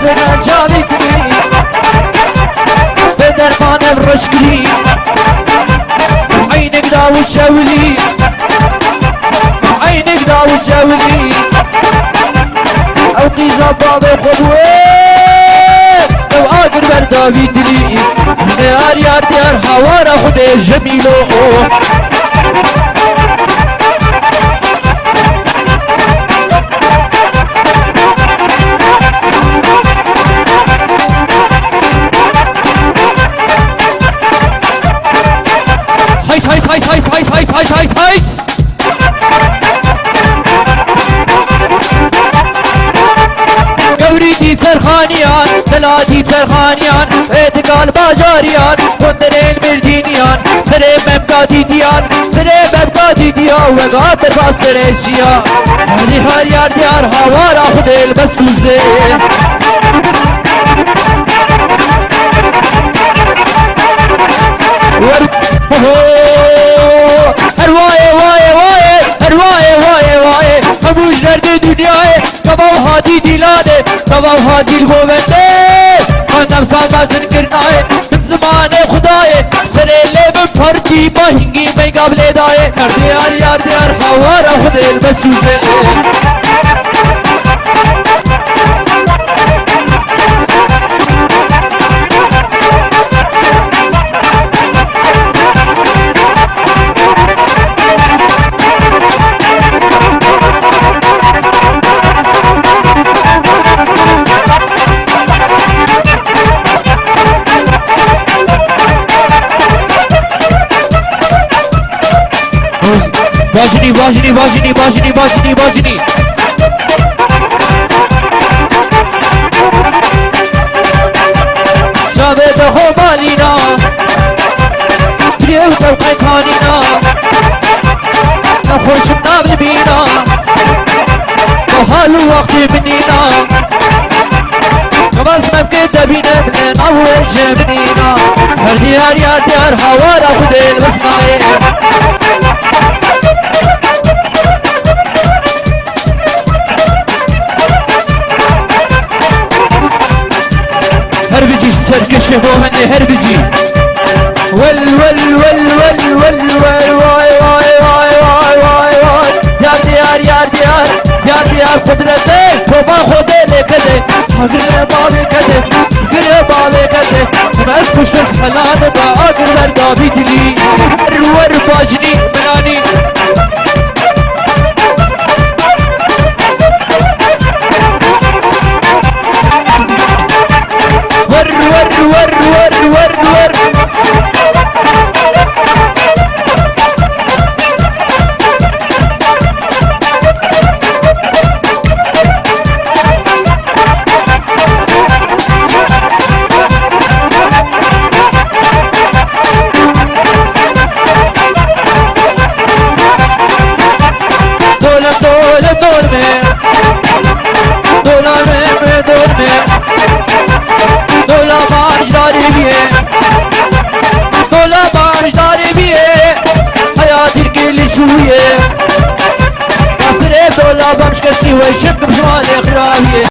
زنان جاوی کنی به درمانم رشکری عینک داود جولی عینک داود جولی او قیزا باب خودوه او آگر برداوی دلی یار یار یار هوارا خود جمیلو هايس قوريتي ترخانيان ثلاثي ترخانيان اتقال باجاريان وندرين مردينيان سري مبقاتي ديان سري مبقاتي ديان وقاتر باصر اشياء هذي هار يار ديار هوارا خد البسوزي هروايه وايه وايه هروايه وايه وايه ابوش درد دنیای کباب هادی دیلاده کباب هادی الگوبنده خانم سامازن کرنای من زمان خدای سره لب پرچی باهنگی می قبل دای دیار یار دیار خوار خود البسوزه باجنی باجنی باجنی باجنی باجنی باجنی جاوید هو مالینا پریو توقع کانینا نخوشم نابل بینا و حالو وقتی بنینا نواز ممکن دبینم لنا و جبنینا هر دیار یار دیار هوارا خود البسنایه هر بيجي سركشه هو مني هر بيجي ول ول ول ول ول ول واي واي واي واي واي واي يا ديار يا ديار يا ديار قدرته وما خده لكده اگر بابي كده اگر بابي كده بس كشف حلال با اگر ورقابي دلي ور باجني بلاني شوية قصر دولا بمش كسي ويشب بجوال اخراوية